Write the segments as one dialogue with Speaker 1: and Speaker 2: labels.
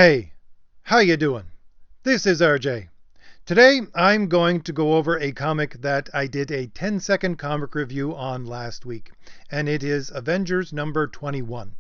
Speaker 1: Hey, how you doing? This is RJ. Today I'm going to go over a comic that I did a 10-second comic review on last week, and it is Avengers number 21.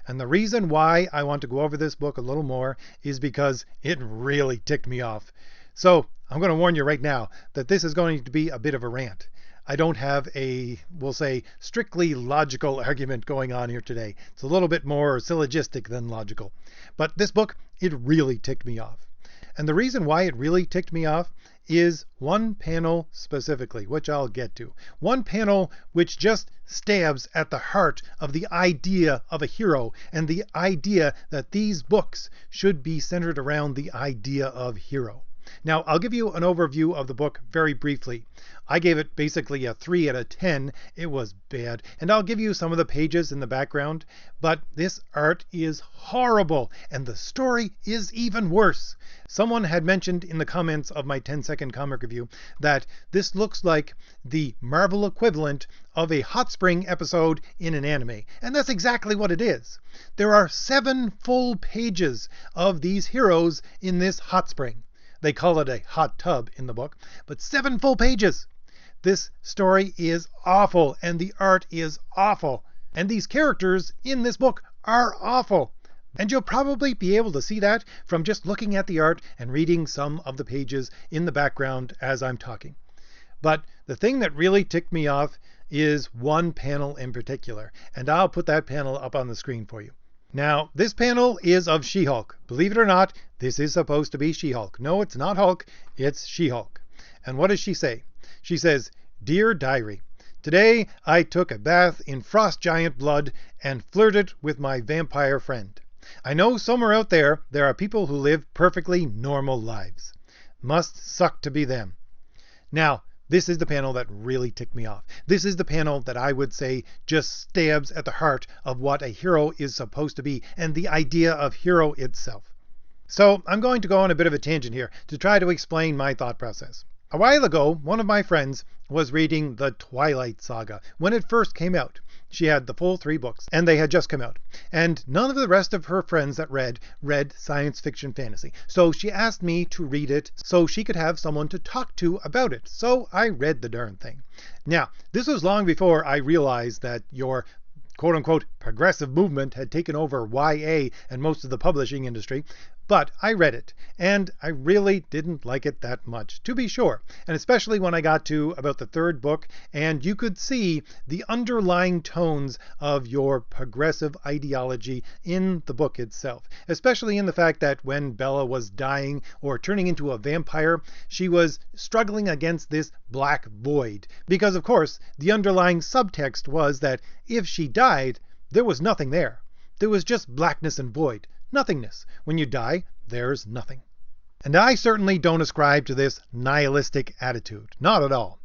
Speaker 1: And the reason why I want to go over this book a little more is because it really ticked me off. So I'm going to warn you right now that this is going to be a bit of a rant. I don't have a, we'll say, strictly logical argument going on here today. It's a little bit more syllogistic than logical. But this book, it really ticked me off. And the reason why it really ticked me off is one panel specifically, which I'll get to. One panel which just stabs at the heart of the idea of a hero and the idea that these books should be centered around the idea of hero. Now, I'll give you an overview of the book very briefly. I gave it basically a 3 out of 10. It was bad. And I'll give you some of the pages in the background. But this art is horrible. And the story is even worse. Someone had mentioned in the comments of my 10-second comic review that this looks like the Marvel equivalent of a hot spring episode in an anime. And that's exactly what it is. There are 7 full pages of these heroes in this hot spring. They call it a hot tub in the book, but 7 full pages. This story is awful, and the art is awful. And these characters in this book are awful. And you'll probably be able to see that from just looking at the art and reading some of the pages in the background as I'm talking. But the thing that really ticked me off is one panel in particular, and I'll put that panel up on the screen for you. Now, this panel is of She-Hulk. Believe it or not, this is supposed to be She-Hulk. No, it's not Hulk, it's She-Hulk. And what does she say? She says, "Dear Diary, today I took a bath in frost giant blood and flirted with my vampire friend. I know somewhere out there are people who live perfectly normal lives. Must suck to be them." Now, this is the panel that really ticked me off. This is the panel that I would say just stabs at the heart of what a hero is supposed to be and the idea of hero itself. So I'm going to go on a bit of a tangent here to try to explain my thought process. A while ago, one of my friends was reading the Twilight Saga when it first came out. She had the full 3 books, and they had just come out. And none of the rest of her friends that read science fiction fantasy. So she asked me to read it so she could have someone to talk to about it. So I read the darn thing. Now, this was long before I realized that your quote-unquote progressive movement had taken over YA and most of the publishing industry. But I read it, and I really didn't like it that much, to be sure. And especially when I got to about the 3rd book, and you could see the underlying tones of your progressive ideology in the book itself. Especially in the fact that when Bella was dying or turning into a vampire, she was struggling against this black void. Because, of course, the underlying subtext was that if she died, there was nothing there. There was just blackness and void. Nothingness. When you die, there's nothing. And I certainly don't ascribe to this nihilistic attitude. Not at all.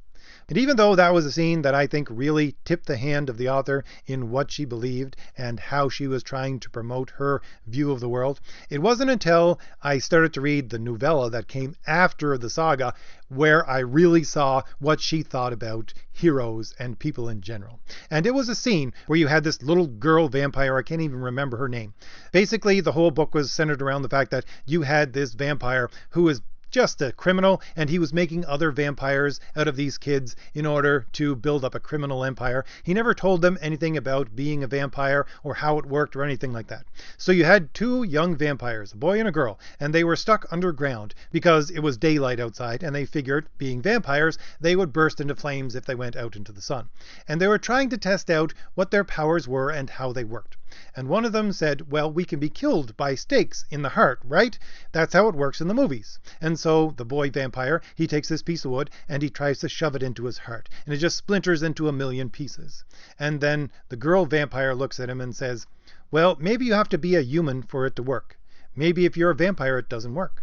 Speaker 1: And even though that was a scene that I think really tipped the hand of the author in what she believed and how she was trying to promote her view of the world, it wasn't until I started to read the novella that came after the saga where I really saw what she thought about heroes and people in general. And it was a scene where you had this little girl vampire, I can't even remember her name. Basically, the whole book was centered around the fact that you had this vampire who was just a criminal, and he was making other vampires out of these kids in order to build up a criminal empire. He never told them anything about being a vampire or how it worked or anything like that. So you had 2 young vampires, a boy and a girl, and they were stuck underground because it was daylight outside, and they figured, being vampires, they would burst into flames if they went out into the sun. And they were trying to test out what their powers were and how they worked. And one of them said, well, we can be killed by stakes in the heart, right? That's how it works in the movies. And so the boy vampire, he takes this piece of wood and he tries to shove it into his heart. And it just splinters into a million pieces. And then the girl vampire looks at him and says, well, maybe you have to be a human for it to work. Maybe if you're a vampire, it doesn't work.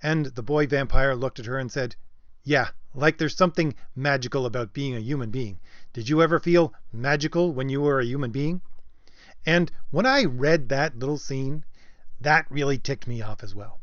Speaker 1: And the boy vampire looked at her and said, yeah, like there's something magical about being a human being. Did you ever feel magical when you were a human being? And when I read that little scene, that really ticked me off as well.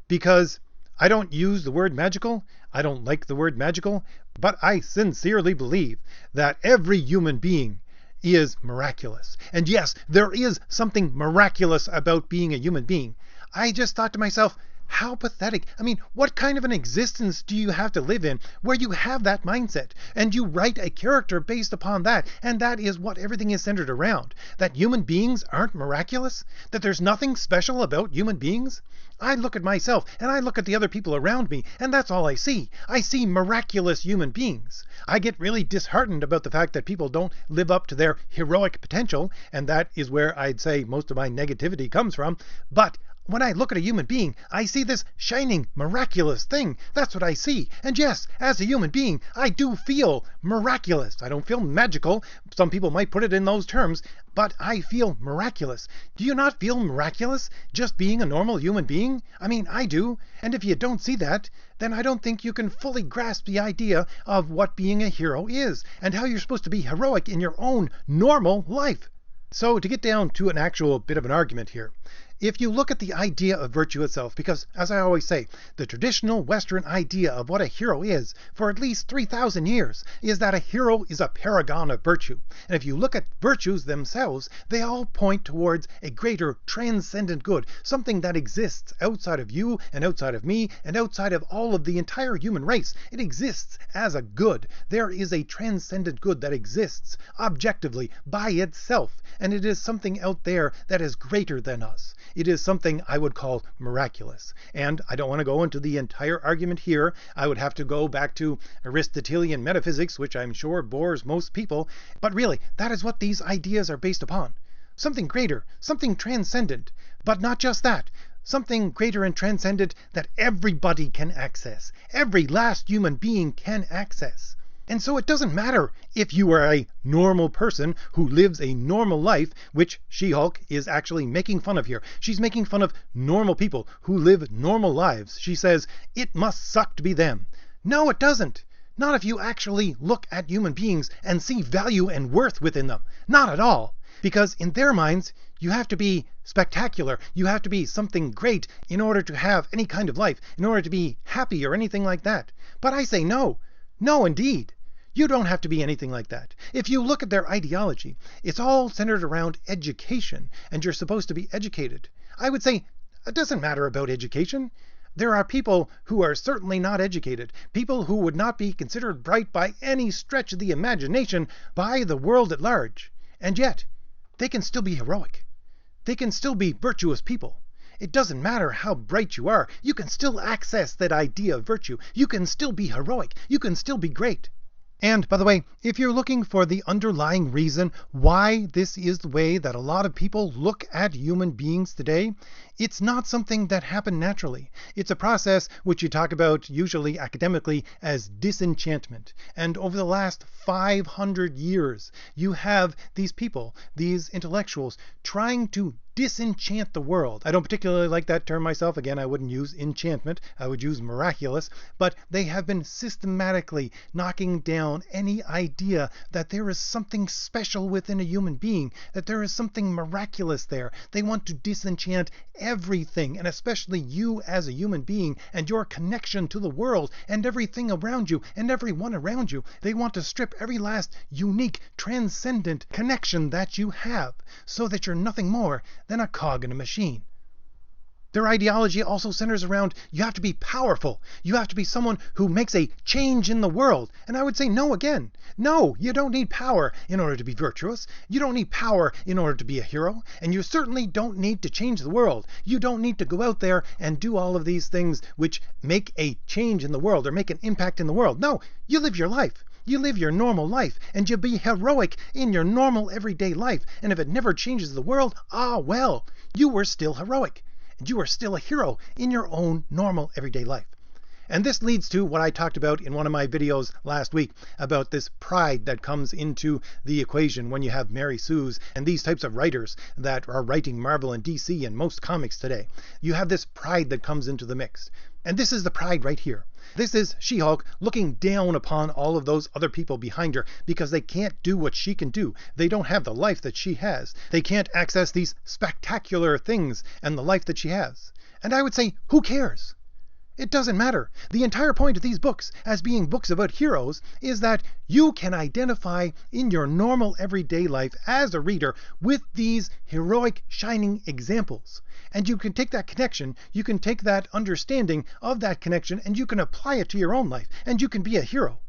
Speaker 1: Because I don't use the word magical, I don't like the word magical, but I sincerely believe that every human being is miraculous. And yes, there is something miraculous about being a human being. I just thought to myself, how pathetic. I mean, what kind of an existence do you have to live in where you have that mindset and you write a character based upon that, and that is what everything is centered around? That human beings aren't miraculous? That there's nothing special about human beings? I look at myself and I look at the other people around me, and that's all I see. I see miraculous human beings. I get really disheartened about the fact that people don't live up to their heroic potential, and that is where I'd say most of my negativity comes from. But when I look at a human being, I see this shining, miraculous thing. That's what I see. And yes, as a human being, I do feel miraculous. I don't feel magical. Some people might put it in those terms, but I feel miraculous. Do you not feel miraculous just being a normal human being? I mean, I do. And if you don't see that, then I don't think you can fully grasp the idea of what being a hero is and how you're supposed to be heroic in your own normal life. So to get down to an actual bit of an argument here, if you look at the idea of virtue itself, because as I always say, the traditional Western idea of what a hero is for at least 3,000 years is that a hero is a paragon of virtue. And if you look at virtues themselves, they all point towards a greater transcendent good, something that exists outside of you and outside of me and outside of all of the entire human race. It exists as a good. There is a transcendent good that exists objectively by itself, and it is something out there that is greater than us. It is something I would call miraculous. And I don't want to go into the entire argument here. I would have to go back to Aristotelian Metaphysics, which I'm sure bores most people. But really, that is what these ideas are based upon. Something greater, something transcendent. But not just that. Something greater and transcendent that everybody can access. Every last human being can access. And so it doesn't matter if you are a normal person who lives a normal life, which She-Hulk is actually making fun of here. She's making fun of normal people who live normal lives. She says, it must suck to be them. No, it doesn't. Not if you actually look at human beings and see value and worth within them. Not at all. Because in their minds, you have to be spectacular. You have to be something great in order to have any kind of life, in order to be happy or anything like that. But I say no. No, indeed. You don't have to be anything like that. If you look at their ideology, it's all centered around education, and you're supposed to be educated. I would say it doesn't matter about education. There are people who are certainly not educated, people who would not be considered bright by any stretch of the imagination by the world at large. And yet, they can still be heroic. They can still be virtuous people. It doesn't matter how bright you are. You can still access that idea of virtue. You can still be heroic. You can still be great. And, by the way, if you're looking for the underlying reason why this is the way that a lot of people look at human beings today, it's not something that happened naturally. It's a process which you talk about usually academically as disenchantment. And over the last 500 years, you have these people, these intellectuals, trying to disenchant the world. I don't particularly like that term myself. Again, I wouldn't use enchantment. I would use miraculous. But they have been systematically knocking down any idea that there is something special within a human being, that there is something miraculous there. They want to disenchant everything, and especially you as a human being and your connection to the world and everything around you and everyone around you. They want to strip every last unique, transcendent connection that you have so that you're nothing more than a cog in a machine. Their ideology also centers around you have to be powerful. You have to be someone who makes a change in the world. And I would say no again. No, you don't need power in order to be virtuous. You don't need power in order to be a hero. And you certainly don't need to change the world. You don't need to go out there and do all of these things which make a change in the world or make an impact in the world. No, you live your life. You live your normal life, and you be heroic in your normal everyday life. And if it never changes the world, well, you were still heroic. And you are still a hero in your own normal everyday life. And this leads to what I talked about in one of my videos last week about this pride that comes into the equation when you have Mary Sue's and these types of writers that are writing Marvel and DC and most comics today. You have this pride that comes into the mix. And this is the pride right here. This is She-Hulk looking down upon all of those other people behind her because they can't do what she can do. They don't have the life that she has. They can't access these spectacular things and the life that she has. And I would say, who cares? It doesn't matter. The entire point of these books, as being books about heroes, is that you can identify in your normal everyday life as a reader with these heroic, shining examples. And you can take that connection, you can take that understanding of that connection, and you can apply it to your own life, and you can be a hero.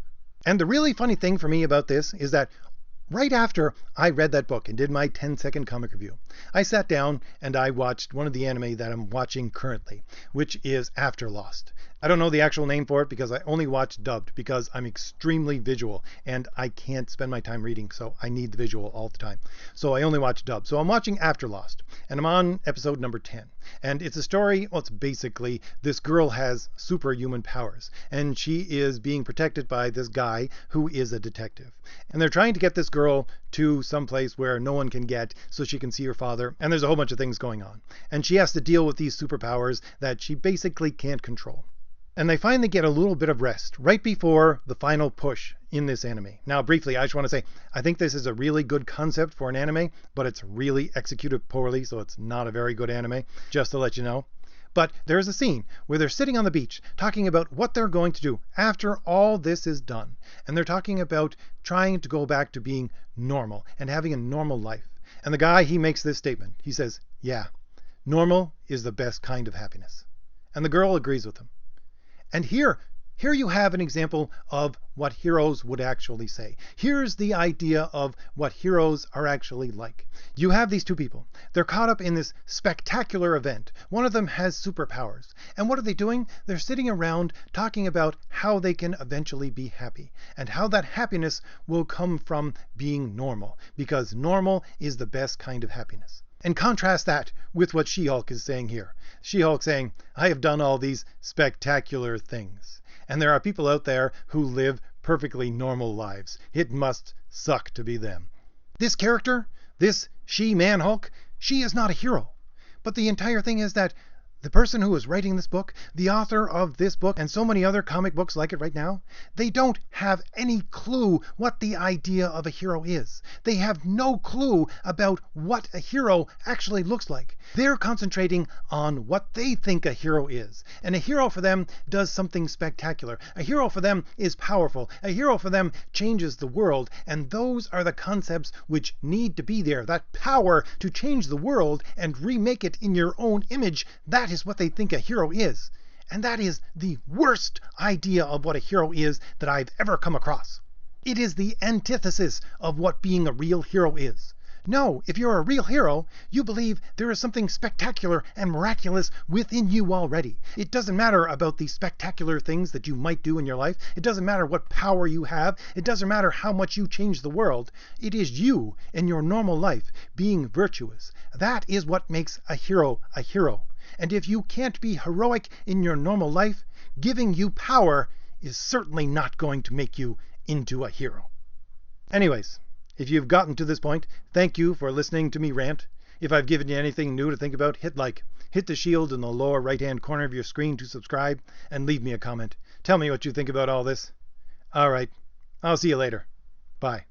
Speaker 1: And the really funny thing for me about this is that right after I read that book and did my 10-second comic review, I sat down and I watched one of the anime that I'm watching currently, which is After Lost. I don't know the actual name for it because I only watch dubbed because I'm extremely visual and I can't spend my time reading, so I need the visual all the time. So I only watch dubbed. So I'm watching After Lost and I'm on episode number 10. And it's a story, well, it's basically this girl has superhuman powers and she is being protected by this guy who is a detective. And they're trying to get this girl to some place where no one can get so she can see her father. And there's a whole bunch of things going on. And she has to deal with these superpowers that she basically can't control. And they finally get a little bit of rest right before the final push in this anime. Now, briefly, I just want to say, I think this is a really good concept for an anime, but it's really executed poorly, so it's not a very good anime, just to let you know. But there's a scene where they're sitting on the beach talking about what they're going to do after all this is done. And they're talking about trying to go back to being normal and having a normal life. And the guy, he makes this statement. He says, yeah, normal is the best kind of happiness. And the girl agrees with him. And here you have an example of what heroes would actually say. Here's the idea of what heroes are actually like. You have these two people. They're caught up in this spectacular event. One of them has superpowers. And what are they doing? They're sitting around talking about how they can eventually be happy and how that happiness will come from being normal, because normal is the best kind of happiness. And contrast that with what She-Hulk is saying here. She-Hulk saying, I have done all these spectacular things. And there are people out there who live perfectly normal lives. It must suck to be them. This character, this She-Man-Hulk, she is not a hero. But the entire thing is that the person who is writing this book, the author of this book, and so many other comic books like it right now, they don't have any clue what the idea of a hero is. They have no clue about what a hero actually looks like. They're concentrating on what they think a hero is. And a hero for them does something spectacular. A hero for them is powerful. A hero for them changes the world. And those are the concepts which need to be there. That power to change the world and remake it in your own image, that is what they think a hero is. And that is the worst idea of what a hero is that I've ever come across. It is the antithesis of what being a real hero is. No, if you're a real hero, you believe there is something spectacular and miraculous within you already. It doesn't matter about the spectacular things that you might do in your life. It doesn't matter what power you have. It doesn't matter how much you change the world. It is you in your normal life being virtuous. That is what makes a hero a hero. And if you can't be heroic in your normal life, giving you power is certainly not going to make you into a hero. Anyways, if you've gotten to this point, thank you for listening to me rant. If I've given you anything new to think about, hit like. Hit the shield in the lower right-hand corner of your screen to subscribe, and leave me a comment. Tell me what you think about all this. All right, I'll see you later. Bye.